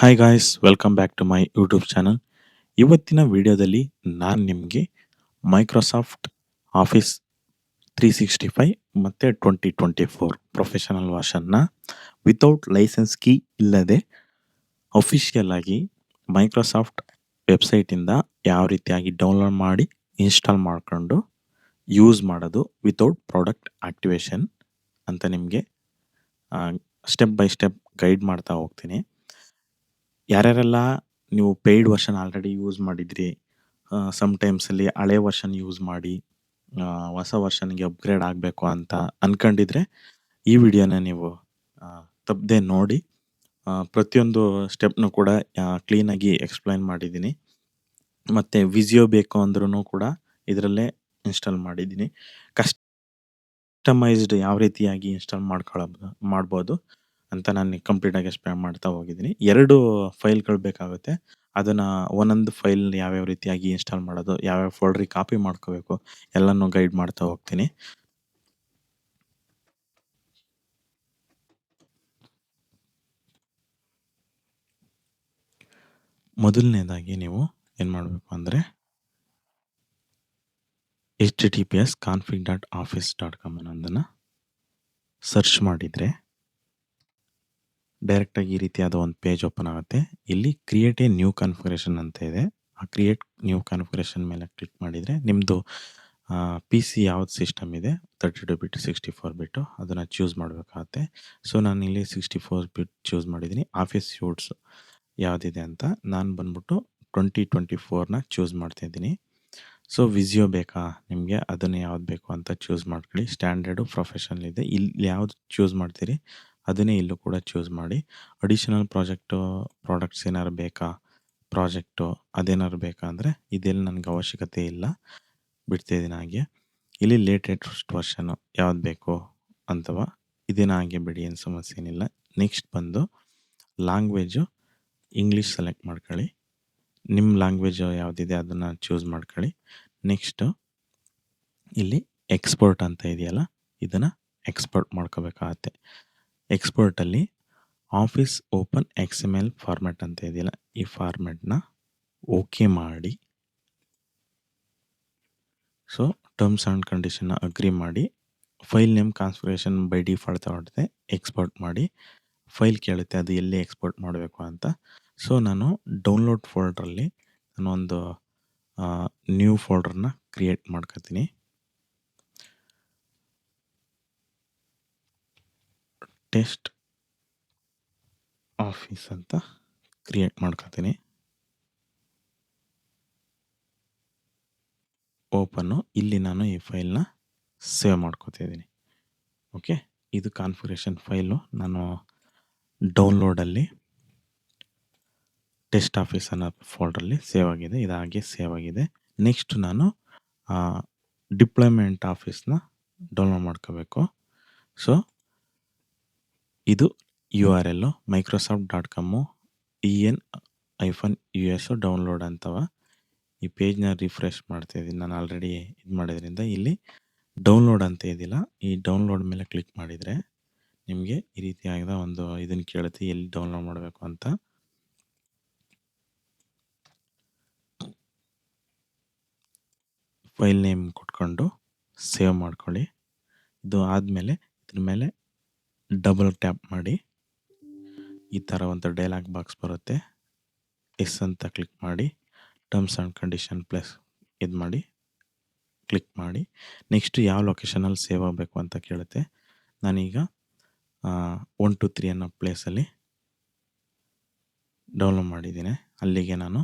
Hi guys, welcome back to my YouTube channel. ಇವತ್ತಿನ ವಿಡಿಯೋದಲ್ಲಿ ನಾನು ನಿಮಗೆ ಮೈಕ್ರೋಸಾಫ್ಟ್ ಆಫೀಸ್ 365 ಮತ್ತು 2024 ಪ್ರೊಫೆಷನಲ್ ವರ್ಷನ್ನ ವಿತೌಟ್ ಲೈಸೆನ್ಸ್ ಕೀ ಇಲ್ಲದೆ ಅಫಿಷಿಯಲ್ ಆಗಿ ಮೈಕ್ರೋಸಾಫ್ಟ್ ವೆಬ್ಸೈಟಿಂದ ಯಾವ ರೀತಿಯಾಗಿ ಡೌನ್ಲೋಡ್ ಮಾಡಿ ಇನ್ಸ್ಟಾಲ್ ಮಾಡಿಕೊಂಡು ಯೂಸ್ ಮಾಡೋದು ವಿತೌಟ್ ಪ್ರಾಡಕ್ಟ್ ಆಕ್ಟಿವೇಶನ್ ಅಂತ ನಿಮಗೆ ಸ್ಟೆಪ್ ಬೈ ಸ್ಟೆಪ್ ಗೈಡ್ ಮಾಡ್ತಾ ಹೋಗ್ತೀನಿ. ಯಾರ್ಯಾರೆಲ್ಲ ನೀವು ಪೇಯ್ಡ್ ವರ್ಷನ್ ಆಲ್ರೆಡಿ ಯೂಸ್ ಮಾಡಿದ್ರಿ, ಸಮ್ಟೈಮ್ಸಲ್ಲಿ ಹಳೆ ವರ್ಷನ್ ಯೂಸ್ ಮಾಡಿ ಹೊಸ ವರ್ಷನ್ಗೆ ಅಪ್ಗ್ರೇಡ್ ಆಗಬೇಕು ಅಂತ ಅಂದ್ಕೊಂಡಿದ್ರೆ ಈ ವಿಡಿಯೋನ ನೀವು ತಪ್ಪದೆ ನೋಡಿ. ಪ್ರತಿಯೊಂದು ಸ್ಟೆಪ್ನು ಕೂಡ ಕ್ಲೀನಾಗಿ ಎಕ್ಸ್ಪ್ಲೈನ್ ಮಾಡಿದ್ದೀನಿ. ಮತ್ತು ವಿಸಿಯೋ ಬೇಕು ಅಂದ್ರೂ ಕೂಡ ಇದರಲ್ಲೇ ಇನ್ಸ್ಟಾಲ್ ಮಾಡಿದ್ದೀನಿ. ಕಸ್ಟಮೈಸ್ಡ್ ಯಾವ ರೀತಿಯಾಗಿ ಇನ್ಸ್ಟಾಲ್ ಮಾಡ್ಬೋದು ಅಂತ ನಾನು ಕಂಪ್ಲೀಟಾಗಿ ಎಕ್ಸ್ಪ್ಲೈನ್ ಮಾಡ್ತಾ ಹೋಗಿದ್ದೀನಿ. 2 ಫೈಲ್ಗಳು ಬೇಕಾಗುತ್ತೆ. ಅದನ್ನು ಒಂದೊಂದು ಫೈಲ್ ಯಾವ್ಯಾವ ರೀತಿಯಾಗಿ ಇನ್ಸ್ಟಾಲ್ ಮಾಡೋದು, ಯಾವ್ಯಾವ ಫೋಲ್ಡ್ರಿಗೆ ಕಾಪಿ ಮಾಡ್ಕೋಬೇಕು ಎಲ್ಲನೂ ಗೈಡ್ ಮಾಡ್ತಾ ಹೋಗ್ತೀನಿ. ಮೊದಲನೇದಾಗಿ ನೀವು ಏನು ಮಾಡಬೇಕು ಅಂದರೆ https://config.office.com ಅನ್ನೋದನ್ನು ಸರ್ಚ್ ಮಾಡಿದರೆ ಡೈರೆಕ್ಟಾಗಿ ಈ ರೀತಿಯಾದ ಒಂದು ಪೇಜ್ ಓಪನ್ ಆಗುತ್ತೆ. ಇಲ್ಲಿ ಕ್ರಿಯೇಟ್ ಎ ನ್ಯೂ ಕಾನ್ಫಿಗರೇಷನ್ ಅಂತ ಇದೆ. ಆ ಕ್ರಿಯೇಟ್ ನ್ಯೂ ಕಾನ್ಫಿಗರೇಷನ್ ಮೇಲೆ ಕ್ಲಿಕ್ ಮಾಡಿದರೆ ನಿಮ್ಮದು ಪಿ ಸಿ ಯಾವ್ದು ಸಿಸ್ಟಮ್ ಇದೆ 32 ಬಿಟ್ 64 ಬಿಟ್ಟು ಅದನ್ನು ಚೂಸ್ ಮಾಡಬೇಕಾಗತ್ತೆ. ಸೊ ನಾನು ಇಲ್ಲಿ 64 ಬಿಟ್ ಚೂಸ್ ಮಾಡಿದ್ದೀನಿ. ಆಫೀಸ್ ಸೂಟ್ಸ್ ಯಾವುದಿದೆ ಅಂತ ನಾನು ಬಂದ್ಬಿಟ್ಟು 2024ನ ಚೂಸ್ ಮಾಡ್ತಾಯಿದ್ದೀನಿ. ಸೊ ವಿಸಿಯೋ ಬೇಕಾ ನಿಮಗೆ, ಅದನ್ನು ಯಾವ್ದು ಬೇಕು ಅಂತ ಚೂಸ್ ಮಾಡ್ಕೊಳ್ಳಿ. ಸ್ಟ್ಯಾಂಡರ್ಡು ಪ್ರೊಫೆಷನಲ್ ಇದೆ, ಇಲ್ಲಿ ಯಾವ್ದು ಚೂಸ್ ಮಾಡ್ತೀರಿ ಅದನ್ನೇ ಇಲ್ಲೂ ಕೂಡ ಚೂಸ್ ಮಾಡಿ. ಅಡಿಷನಲ್ ಪ್ರಾಡಕ್ಟ್ಸ್ ಏನಾದ್ರು ಬೇಕಾ, ಪ್ರಾಜೆಕ್ಟು ಅದೇನಾದ್ರು ಬೇಕಾ ಅಂದರೆ ಇದೆಲ್ಲ ನನಗೆ ಅವಶ್ಯಕತೆ ಇಲ್ಲ, ಬಿಡ್ತಾಯಿದ್ದೀನಿ ಹಾಗೆ. ಇಲ್ಲಿ ಲೇಟೆಸ್ಟ್ ವರ್ಷನು ಯಾವ್ದು ಬೇಕು ಅಥವಾ ಇದೇನೋ ಹಾಗೆ ಬಿಡಿ, ಏನು ಸಮಸ್ಯೆ ಏನಿಲ್ಲ. ನೆಕ್ಸ್ಟ್ ಬಂದು ಲ್ಯಾಂಗ್ವೇಜು ಇಂಗ್ಲೀಷ್ ಸೆಲೆಕ್ಟ್ ಮಾಡ್ಕೊಳ್ಳಿ. ನಿಮ್ಮ ಲ್ಯಾಂಗ್ವೇಜು ಯಾವುದಿದೆ ಅದನ್ನು ಚೂಸ್ ಮಾಡ್ಕೊಳ್ಳಿ. ನೆಕ್ಸ್ಟು ಇಲ್ಲಿ ಎಕ್ಸ್ಪೋರ್ಟ್ ಅಂತ ಇದೆಯಲ್ಲ, ಇದನ್ನು ಎಕ್ಸ್ಪೋರ್ಟ್ ಮಾಡ್ಕೋಬೇಕಾಗತ್ತೆ. ಎಕ್ಸ್ಪೋರ್ಟಲ್ಲಿ ಆಫೀಸ್ ಓಪನ್ XML ಫಾರ್ಮ್ಯಾಟ್ ಅಂತ ಇದೆಯಲ್ಲ, ಈ ಫಾರ್ಮ್ಯಾಟ್ನ ಓಕೆ ಮಾಡಿ. ಸೊ ಟರ್ಮ್ಸ್ ಆ್ಯಂಡ್ ಕಂಡೀಷನ್ನ ಅಗ್ರಿ ಮಾಡಿ. File name configuration by default ತಗೊಳುತ್ತೆ. ಎಕ್ಸ್ಪೋರ್ಟ್ ಮಾಡಿ. ಫೈಲ್ ಕೇಳುತ್ತೆ ಅದು ಎಲ್ಲಿ ಎಕ್ಸ್ಪೋರ್ಟ್ ಮಾಡಬೇಕು ಅಂತ. ಸೊ ನಾನು ಡೌನ್ಲೋಡ್ ಫೋಲ್ಡ್ರಲ್ಲಿ ನಾನೊಂದು ನ್ಯೂ ಫೋಲ್ಡರ್ನ ಕ್ರಿಯೇಟ್ ಮಾಡ್ಕೊತೀನಿ. ಟೆಸ್ಟ್ ಆಫೀಸ್ ಅಂತ ಕ್ರಿಯೇಟ್ ಮಾಡ್ಕೊತೀನಿ. ಓಪನ್ನು. ಇಲ್ಲಿ ನಾನು ಈ ಫೈಲ್ನ ಸೇವ್ ಮಾಡ್ಕೊತಿದ್ದೀನಿ. ಓಕೆ, ಇದು ಕಾನ್ಫಿಗರೇಷನ್ ಫೈಲು ನಾನು ಡೌನ್ಲೋಡಲ್ಲಿ ಟೆಸ್ಟ್ ಆಫೀಸ್ ಅನ್ನೋ ಫೋಲ್ಡ್ರಲ್ಲಿ ಸೇವ್ ಆಗಿದೆ. ಇದಾಗಿ ಸೇವ್ ಆಗಿದೆ. ನೆಕ್ಸ್ಟ್ ನಾನು ಡಿಪ್ಲಾಯ್ಮೆಂಟ್ ಆಫೀಸ್ನ ಡೌನ್ಲೋಡ್ ಮಾಡ್ಕೋಬೇಕು. ಸೊ ಇದು URL microsoft.com EN-US ಡೌನ್ಲೋಡ್ ಅಂತವ. ಈ ಪೇಜ್ನ ರಿಫ್ರೆಶ್ ಮಾಡ್ತಾಯಿದ್ದೀನಿ. ನಾನು ಆಲ್ರೆಡಿ ಇದು ಮಾಡೋದ್ರಿಂದ ಇಲ್ಲಿ ಡೌನ್ಲೋಡ್ ಅಂತ ಇದೆಯಲ್ಲ, ಈ ಡೌನ್ಲೋಡ್ ಮೇಲೆ ಕ್ಲಿಕ್ ಮಾಡಿದರೆ ನಿಮಗೆ ಈ ರೀತಿಯಾದ ಒಂದು ಇದನ್ನು ಕೇಳುತ್ತೆ, ಎಲ್ಲಿ ಡೌನ್ಲೋಡ್ ಮಾಡಬೇಕು ಅಂತ. ಫೈಲ್ ನೇಮ್ ಕೊಟ್ಕೊಂಡು ಸೇವ್ ಮಾಡ್ಕೊಳ್ಳಿ. ಇದು ಆದಮೇಲೆ ಇದ್ರ ಮೇಲೆ ಡಬಲ್ ಟ್ಯಾಪ್ ಮಾಡಿ. ಈ ಥರ ಒಂದು ಡೈಲಾಗ್ ಬಾಕ್ಸ್ ಬರುತ್ತೆ. ಎಸ್ ಅಂತ ಕ್ಲಿಕ್ ಮಾಡಿ. ಟರ್ಮ್ಸ್ ಆ್ಯಂಡ್ ಕಂಡೀಷನ್ ಪ್ಲಸ್ ಇದು ಮಾಡಿ ಕ್ಲಿಕ್ ಮಾಡಿ. ನೆಕ್ಸ್ಟ್ ಯಾವ ಲೊಕೇಶನಲ್ಲಿ ಸೇವ್ ಆಗಬೇಕು ಅಂತ ಕೇಳುತ್ತೆ. ನಾನೀಗ 1 2 3 ಅನ್ನೋ ಪ್ಲೇಸಲ್ಲಿ ಡೌನ್ಲೋಡ್ ಮಾಡಿದ್ದೀನಿ. ಅಲ್ಲಿಗೆ ನಾನು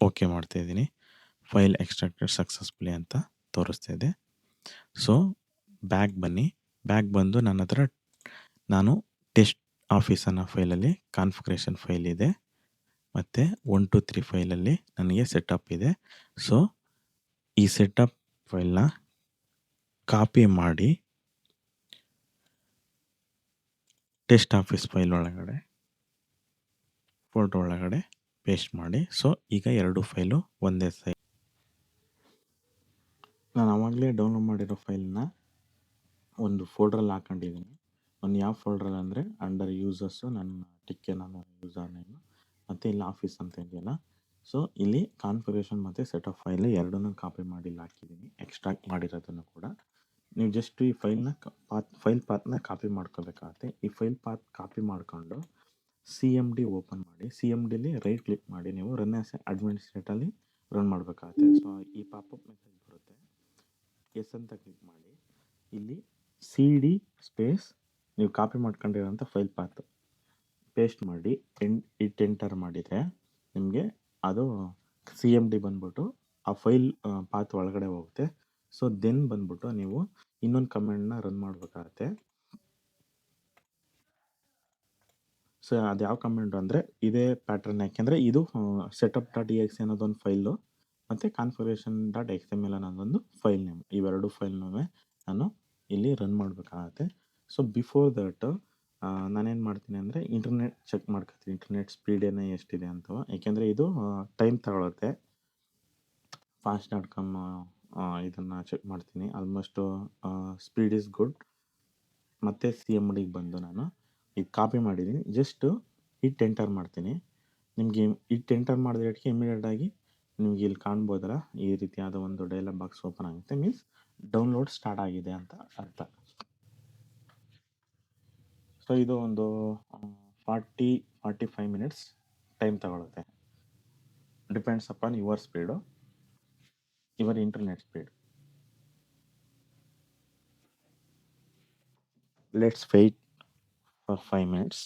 ಓಕೆ ಮಾಡ್ತಾಯಿದ್ದೀನಿ. ಫೈಲ್ ಎಕ್ಸ್ಟ್ರಾಕ್ಟೆಡ್ ಸಕ್ಸಸ್ಫುಲಿ ಅಂತ ತೋರಿಸ್ತಾ ಇದೆ. ಸೊ ಬ್ಯಾಕ್ ಬನ್ನಿ. ಬ್ಯಾಕ್ ಬಂದು ನನ್ನ ಹತ್ರ ನಾನು ಟೆಸ್ಟ್ ಆಫೀಸ್ ಅನ್ನೋ ಫೈಲಲ್ಲಿ ಕಾನ್ಫಿಗರೇಷನ್ ಫೈಲ್ ಇದೆ, ಮತ್ತು 1 2 3 ಫೈಲಲ್ಲಿ ನನಗೆ ಸೆಟಪ್ ಇದೆ. ಸೊ ಈ ಸೆಟಪ್ ಫೈಲ್ನ ಕಾಪಿ ಮಾಡಿ ಟೆಸ್ಟ್ ಆಫೀಸ್ ಫೈಲ್ ಒಳಗಡೆ ಫೋಲ್ಡರ್ ಒಳಗಡೆ ಪೇಸ್ಟ್ ಮಾಡಿ. ಸೊ ಈಗ 2 ಫೈಲು ಒಂದೇ ಸೈಜ್. ನಾನು ಆವಾಗಲೇ ಡೌನ್ಲೋಡ್ ಮಾಡಿರೋ ಫೈಲ್ನ ಒಂದು ಫೋಲ್ಡ್ರಲ್ಲಿ ಹಾಕೊಂಡಿದ್ದೀನಿ. ಒಂದು ಯಾವ ಫೋಲ್ಡ್ರಲ್ಲಿ ಅಂದರೆ ಅಂಡರ್ ಯೂಸರ್ಸು ನನ್ನ ಟಿಕ್ಕೆ ನನ್ನ ಯೂಸರ್ ನೇಮು ಮತ್ತು ಇಲ್ಲಿ ಆಫೀಸ್ ಅಂತ ಇದೆಯಲ್ಲ, ಸೊ ಇಲ್ಲಿ ಕಾನ್ಫಿಗರೇಷನ್ ಮತ್ತು ಸೆಟ್ ಆಫ್ ಫೈಲ್ ಎರಡನ್ನೂ ಕಾಪಿ ಮಾಡಿ ಇಲ್ಲಿ ಹಾಕಿದ್ದೀನಿ, ಎಕ್ಸ್ಟ್ರಾಕ್ಟ್ ಮಾಡಿರೋದನ್ನು ಕೂಡ. ನೀವು ಜಸ್ಟ್ ಈ ಫೈಲ್ ಪಾತ್ನ ಕಾಪಿ ಮಾಡ್ಕೋಬೇಕಾಗತ್ತೆ. ಈ ಫೈಲ್ ಪಾತ್ ಕಾಪಿ ಮಾಡ್ಕೊಂಡು ಸಿ ಎಮ್ ಡಿ ಓಪನ್ ಮಾಡಿ, ಸಿ ಎಮ್ ಡಿಲಿ ರೈಟ್ ಕ್ಲಿಕ್ ಮಾಡಿ ನೀವು ರನ್ ಆಸ್ ಅಡ್ಮಿನಿಸ್ಟ್ರೇಟಲ್ಲಿ ರನ್ ಮಾಡಬೇಕಾಗತ್ತೆ. ಸೊ ಈ ಪಾಪಪ್ ಮೆಸೇಜ್ ಬರುತ್ತೆ, ಎಸ್ ಅಂತ ಕ್ಲಿಕ್ ಮಾಡಿ ಇಲ್ಲಿ ಸಿ ಡಿ ಸ್ಪೇಸ್ ನೀವು ಕಾಪಿ ಮಾಡ್ಕೊಂಡಿರೋಂಥ ಫೈಲ್ ಪಾತ್ ಪೇಸ್ಟ್ ಮಾಡಿ ಇಟ್ ಎಂಟರ್ ಮಾಡಿದರೆ ನಿಮಗೆ ಅದು ಸಿ ಎಮ್ ಡಿ ಬಂದ್ಬಿಟ್ಟು ಆ ಫೈಲ್ ಪಾತ್ ಒಳಗಡೆ ಹೋಗುತ್ತೆ. ಸೊ ದೆನ್ ಬಂದ್ಬಿಟ್ಟು ನೀವು ಇನ್ನೊಂದು ಕಮೆಂಟ್ನ ರನ್ ಮಾಡಬೇಕಾಗತ್ತೆ. ಸೊ ಅದು ಯಾವ ಕಮೆಂಟ್ ಅಂದರೆ ಇದೇ ಪ್ಯಾಟ್ರನ್, ಯಾಕೆಂದರೆ ಇದು ಸೆಟಪ್ ಡಾಟ್ ಇ ಎಕ್ಸ್ ಅನ್ನೋದೊಂದು ಫೈಲು ಮತ್ತು configuration dot X M L ಅನ್ನೋದೊಂದು ಫೈಲ್ ನೇಮ್, ಇವೆರಡು ಫೈಲ್ನೂ ನಾನು ಇಲ್ಲಿ ರನ್ ಮಾಡಬೇಕಾಗತ್ತೆ. ಸೊ ಬಿಫೋರ್ ದಟ್ ನಾನೇನು ಮಾಡ್ತೀನಿ ಅಂದರೆ ಇಂಟರ್ನೆಟ್ ಚೆಕ್ ಮಾಡ್ಕೊತೀನಿ, ಇಂಟರ್ನೆಟ್ ಸ್ಪೀಡ್ ಏನೋ ಎಷ್ಟಿದೆ ಅಂತ, ಯಾಕೆಂದರೆ ಇದು ಟೈಮ್ ತಗೊಳುತ್ತೆ. fast.com ಇದನ್ನು ಚೆಕ್ ಮಾಡ್ತೀನಿ, ಆಲ್ಮೋಸ್ಟು ಸ್ಪೀಡ್ ಈಸ್ ಗುಡ್. ಮತ್ತು ಸಿ ಎಮ್ ಡಿಗೆ ಬಂದು ನಾನು ಇದು ಕಾಪಿ ಮಾಡಿದ್ದೀನಿ, ಜಸ್ಟು ಇಟ್ ಎಂಟರ್ ಮಾಡ್ತೀನಿ. ನಿಮಗೆ ಇಟ್ ಎಂಟರ್ ಮಾಡಿದ್ರೆ ಇಮಿಡಿಯೇಟಾಗಿ ನಿಮ್ಗೆ ಇಲ್ಲಿ ಕಾಣ್ಬೋದಲ್ಲ, ಈ ರೀತಿಯಾದ ಒಂದು ಡೈಲಾಗ್ ಬಾಕ್ಸ್ ಓಪನ್ ಆಗುತ್ತೆ, ಮೀನ್ಸ್ ಡೌನ್ಲೋಡ್ ಸ್ಟಾರ್ಟ್ ಆಗಿದೆ ಅಂತ ಅರ್ಥ. ಸೊ ಇದು ಒಂದು 45 ಮಿನಿಟ್ಸ್ ಟೈಮ್ ತಗೊಳುತ್ತೆ, depends upon your speed, your internet speed. Let's wait for 5 minutes.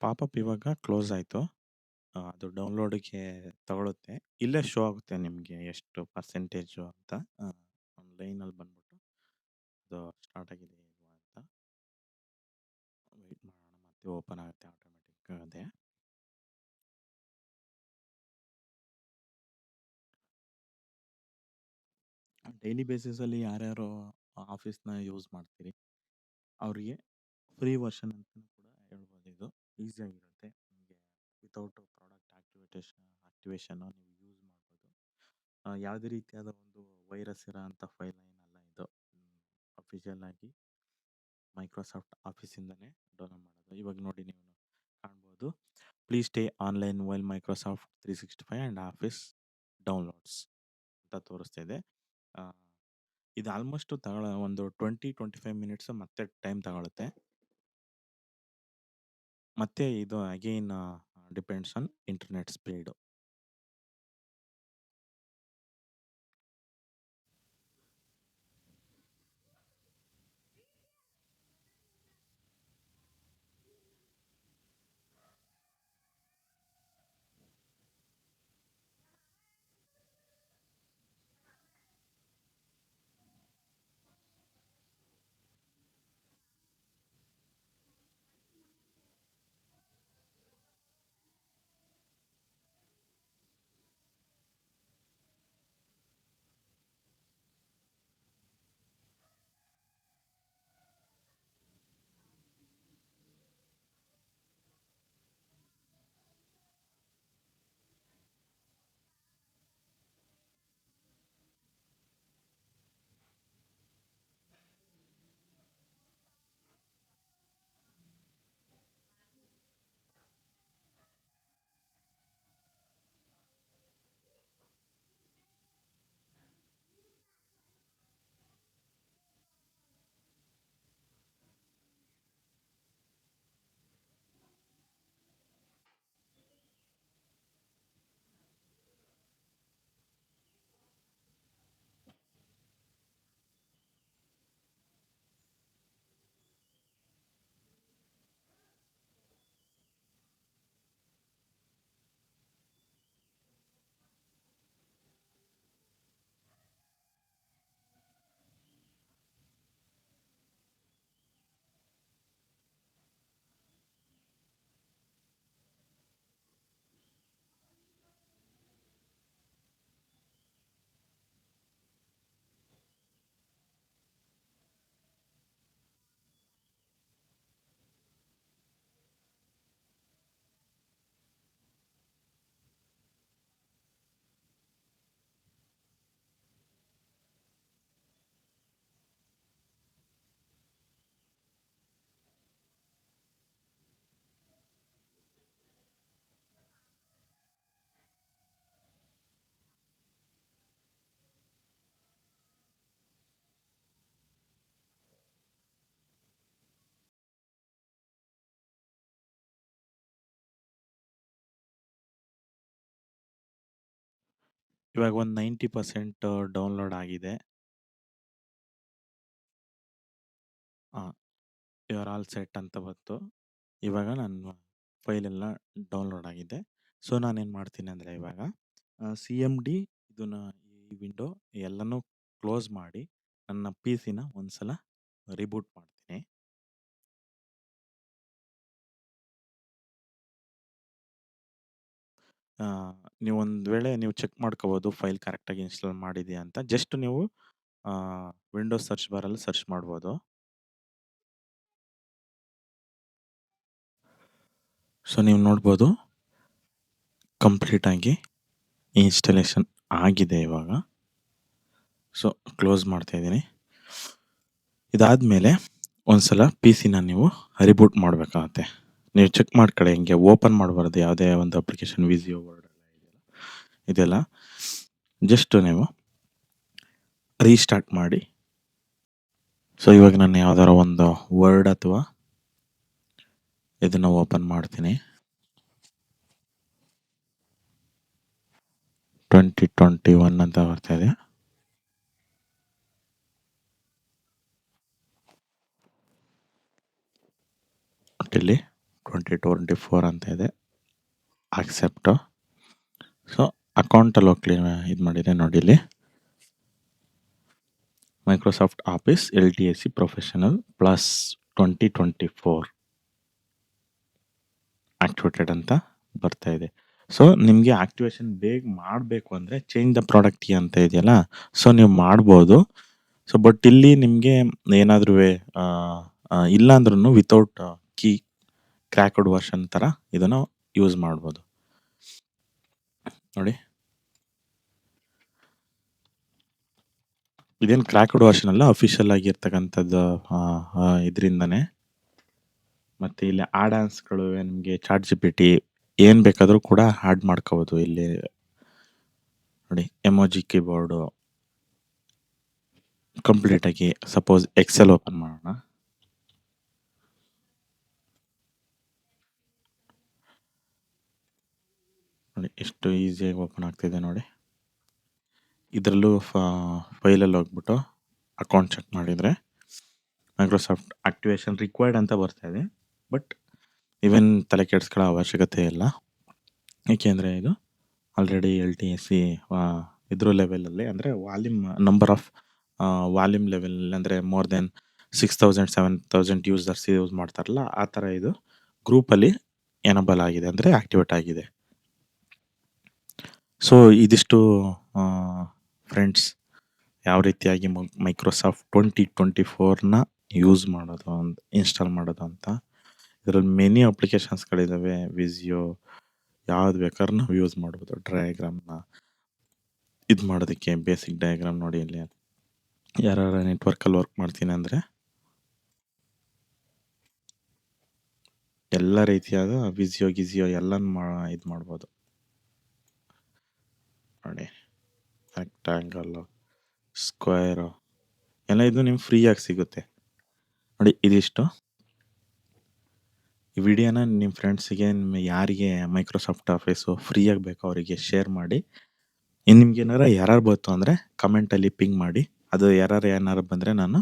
Popup ಇವಾಗ ಕ್ಲೋಸ್ ಆಯಿತು. ಅದು ಡೌನ್ಲೋಡಿಗೆ ತಗೊಳುತ್ತೆ. ಇಲ್ಲೇ ಶೋ ಆಗುತ್ತೆ ನಿಮಗೆ ಎಷ್ಟು ಪರ್ಸೆಂಟೇಜು ಅಂತ. ಲೈನಲ್ಲಿ ಬಂದ್ಬಿಟ್ಟು ಅದು ಸ್ಟಾರ್ಟ್ ಆಗಿದೆ ಇಲ್ವಾ ಅಂತ ವೆಯ್ಟ್ ಮಾಡೋಣ. ಮತ್ತೆ ಓಪನ್ ಆಗುತ್ತೆ ಆಟೋಮೆಟಿಕ್ ಅದೇ. ಡೈಲಿ ಬೇಸಿಸಲ್ಲಿ ಯಾರ್ಯಾರು ಆಫೀಸ್ನ ಯೂಸ್ ಮಾಡ್ತೀರಿ ಅವರಿಗೆ ಫ್ರೀ ವರ್ಷನ್ ಅಂತಲೂ ಕೂಡ ಹೇಳ್ಬೋದು. ಇದು ಈಸಿಯಾಗಿರುತ್ತೆ ನಿಮಗೆ. ವಿತೌಟ್ ಪ್ರಾಡಕ್ಟ್ ಆಕ್ಟಿವೇಶನ್ನು ನೀವು ಯೂಸ್ ಮಾಡ್ಬೋದು. ಯಾವುದೇ ರೀತಿಯಾದ ಒಂದು ವೈರಸ್ ಇರೋ ಅಂಥ ಫೈಲ್ ಏನಲ್ಲ ಇದು. ಅಫಿಷಿಯಲ್ ಆಗಿ ಮೈಕ್ರೋಸಾಫ್ಟ್ ಆಫೀಸಿಂದನೇ ಡೌನ್ಲೋಡ್ ಮಾಡೋದು. ಇವಾಗ ನೋಡಿ ನೀವು ಕಾಣ್ಬೋದು, please stay online while Microsoft 365 and office downloads ಅಂತ ತೋರಿಸ್ತಾ ಇದೆ. ಇದು ಆಲ್ಮೋಸ್ಟ್ ಒಂದು 20-25 ಮಿನಿಟ್ಸ್ ಮತ್ತೆ ಟೈಮ್ ತಗೊಳುತ್ತೆ. ಮತ್ತೆ ಇದು again depends on internet speed. ಇವಾಗ ಒಂದು 90% ಡೌನ್ಲೋಡ್ ಆಗಿದೆ. ಯು ಆರ್ ಆಲ್ ಸೆಟ್ ಅಂತ ಬಂತು. ಇವಾಗ ನನ್ನ ಫೈಲೆಲ್ಲ ಡೌನ್ಲೋಡ್ ಆಗಿದೆ. ಸೊ ನಾನೇನು ಮಾಡ್ತೀನಿ ಅಂದರೆ ಇವಾಗ CMD ಇದನ್ನು ಈ ವಿಂಡೋ ಎಲ್ಲನೂ ಕ್ಲೋಸ್ ಮಾಡಿ ನನ್ನ ಪಿ ಸಿನ ಒಂದ್ಸಲ ರಿಬೂಟ್ ಮಾಡ್ತೀನಿ. ನೀವು ಒಂದು ವೇಳೆ ನೀವು ಚೆಕ್ ಮಾಡ್ಕೋಬೋದು ಫೈಲ್ ಕರೆಕ್ಟಾಗಿ ಇನ್ಸ್ಟಾಲ್ ಮಾಡಿದೆಯಾ ಅಂತ. ಜಸ್ಟ್ ನೀವು ವಿಂಡೋಸ್ ಸರ್ಚ್ ಬಾರಲ್ಲಿ ಸರ್ಚ್ ಮಾಡ್ಬೋದು. ಸೊ ನೀವು ನೋಡ್ಬೋದು ಕಂಪ್ಲೀಟಾಗಿ ಇನ್ಸ್ಟಾಲೇಷನ್ ಆಗಿದೆ ಇವಾಗ. ಸೊ ಕ್ಲೋಸ್ ಮಾಡ್ತಾಯಿದ್ದೀನಿ. ಇದಾದಮೇಲೆ ಒಂದ್ಸಲ ಪಿ ಸಿನ ನೀವು ರಿಬೂಟ್ ಮಾಡಬೇಕಾಗತ್ತೆ. ನೀವು ಚೆಕ್ ಮಾಡ್ಕೊಳ್ಳಿ, ಹಿಂಗೆ ಓಪನ್ ಮಾಡಬಾರ್ದು ಯಾವುದೇ ಒಂದು ಅಪ್ಲಿಕೇಶನ್, ವಿಸಿಯೋ, ವರ್ಡ್ ಇದೆಲ್ಲ. ಜಸ್ಟ್ ನೀವು ರೀಸ್ಟಾರ್ಟ್ ಮಾಡಿ. ಸೊ ಇವಾಗ ನಾನು ಯಾವ್ದಾರ ಒಂದು ವರ್ಡ್ ಅಥವಾ ಇದನ್ನು ಓಪನ್ ಮಾಡ್ತೀನಿ. 2021 ಅಂತ ಬರ್ತಾ ಇದೆ. ಇಲ್ಲಿ 2024 ಅಂತ ಇದೆ. ಅಕ್ಸೆಪ್ಟು. ಸೊ ಅಕೌಂಟಲ್ಲಿ ಹೋಗಿ ಇದು ಮಾಡಿದೆ ನೋಡಿ ಇಲ್ಲಿ. Microsoft office LTSC professional plus 2024 activated ಅಂತ ಬರ್ತಾ ಇದೆ. ಸೊ ನಿಮಗೆ ಆಕ್ಟಿವೇಶನ್ ಬೇಗ ಮಾಡಬೇಕು ಅಂದರೆ ಚೇಂಜ್ ದ ಪ್ರಾಡಕ್ಟ್ ಕೀ ಅಂತ ಇದೆಯಲ್ಲ, ಸೊ ನೀವು ಮಾಡ್ಬೋದು. ಸೊ ಬಟ್ ಇಲ್ಲಿ ನಿಮಗೆ ಏನಾದ್ರೂ ಇಲ್ಲ ಅಂದ್ರೂ ವಿತೌಟ್ ಕೀ ಕ್ರ್ಯಾಕ್ಡ್ ವರ್ಷನ್ ಥರ ಇದನ್ನು ಯೂಸ್ ಮಾಡ್ಬೋದು ನೋಡಿ. ಇದೇನು ಕ್ರ್ಯಾಕ್ಡ್ ವರ್ಷನ್ ಅಲ್ಲ, ಅಫಿಷಿಯಲ್ ಆಗಿರ್ತಕ್ಕಂಥದ್ದು ಇದರಿಂದನೇ. ಮತ್ತು ಇಲ್ಲಿ ಆನ್ಸ್ಗಳು ನಿಮಗೆ ChatGPT ಏನು ಬೇಕಾದರೂ ಕೂಡ ಆ್ಯಡ್ ಮಾಡ್ಕೋಬೋದು. ಇಲ್ಲಿ ನೋಡಿ ಎಮೋಜಿ ಕೀಬೋರ್ಡು ಕಂಪ್ಲೀಟಾಗಿ. ಸಪೋಸ್ ಎಕ್ಸೆಲ್ ಓಪನ್ ಮಾಡೋಣ. ನೋಡಿ ಎಷ್ಟು ಈಸಿಯಾಗಿ ಓಪನ್ ಆಗ್ತಿದೆ ನೋಡಿ. ಇದರಲ್ಲೂ ಫೈಲಲ್ಲಿ ಹೋಗ್ಬಿಟ್ಟು ಅಕೌಂಟ್ ಚೆಕ್ ಮಾಡಿದರೆ ಮೈಕ್ರೋಸಾಫ್ಟ್ ಆಕ್ಟಿವೇಶನ್ ರಿಕ್ವೈರ್ಡ್ ಅಂತ ಬರ್ತಾ ಇದೆ. ಬಟ್ ಈವನ್ ತಲೆ ಕೆಡಿಸ್ಕೊಳ್ಳೋ ಅವಶ್ಯಕತೆ ಇಲ್ಲ, ಏಕೆಂದರೆ ಇದು ಆಲ್ರೆಡಿ LTSC ಇದ್ರ ಲೆವೆಲಲ್ಲಿ, ಅಂದರೆ ವಾಲ್ಯೂಮ್ ನಂಬರ್ ಆಫ್ ವಾಲ್ಯೂಮ್ ಲೆವೆಲಲ್ಲಿ, ಅಂದರೆ ಮೋರ್ ದೆನ್ 6000 7000 ಯೂಸರ್ಸ್ ಯೂಸ್ ಮಾಡ್ತಾರಲ್ಲ ಆ ಥರ ಇದು ಗ್ರೂಪಲ್ಲಿ ಎನಬಲ್ ಆಗಿದೆ, ಅಂದರೆ ಆಕ್ಟಿವೇಟ್ ಆಗಿದೆ. ಸೊ ಇದಿಷ್ಟು ಫ್ರೆಂಡ್ಸ್ ಯಾವ ರೀತಿಯಾಗಿ ಮೈಕ್ರೋಸಾಫ್ಟ್ 2024ನ ಯೂಸ್ ಮಾಡೋದು ಇನ್ಸ್ಟಾಲ್ ಮಾಡೋದು ಅಂತ. ಇದರಲ್ಲಿ ಮೆನಿ ಅಪ್ಲಿಕೇಶನ್ಸ್ಗಳಿದ್ದಾವೆ. ವಿಸಿಯೋ ಯಾವ್ದು ಬೇಕಾದ್ರೂ ನಾವು ಯೂಸ್ ಮಾಡ್ಬೋದು. ಡಯಾಗ್ರಾಮ್ನ ಇದು ಮಾಡೋದಕ್ಕೆ ಬೇಸಿಕ್ ಡಯಾಗ್ರಾಮ್ ನೋಡಿ. ಇಲ್ಲಿ ಯಾರು ನೆಟ್ವರ್ಕಲ್ಲಿ ವರ್ಕ್ ಮಾಡ್ತೀನಿ ಅಂದರೆ ಎಲ್ಲ ರೀತಿಯಾದ ವಿಸಿಯೋ ಗಿಸಿಯೋ ಎಲ್ಲನೂ ಇದು ಮಾಡ್ಬೋದು ನೋಡಿ. ರೆಕ್ಟ್ಯಾಂಗಲ್ಲು, ಸ್ಕ್ವೇರು ಎಲ್ಲ ಇದು ನಿಮ್ಗೆ ಫ್ರೀಯಾಗಿ ಸಿಗುತ್ತೆ ನೋಡಿ. ಇದಿಷ್ಟು ಈ ವಿಡಿಯೋನ ನಿಮ್ಮ ಫ್ರೆಂಡ್ಸಿಗೆ, ನಿಮ್ಮ ಯಾರಿಗೆ ಮೈಕ್ರೋಸಾಫ್ಟ್ ಆಫೀಸು ಫ್ರೀಯಾಗಿ ಬೇಕೋ ಅವರಿಗೆ ಶೇರ್ ಮಾಡಿ. ಇನ್ನು ನಿಮ್ಗೆ ಏನಾರು ಬಂತು ಅಂದರೆ ಕಮೆಂಟಲ್ಲಿ ಪಿಂಗ್ ಮಾಡಿ. ಅದು ಏನಾರು ಬಂದರೆ ನಾನು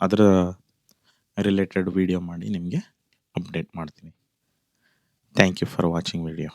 ಅದರ ರಿಲೇಟೆಡ್ ವಿಡಿಯೋ ಮಾಡಿ ನಿಮಗೆ ಅಪ್ಡೇಟ್ ಮಾಡ್ತೀನಿ. Thank you for watching video.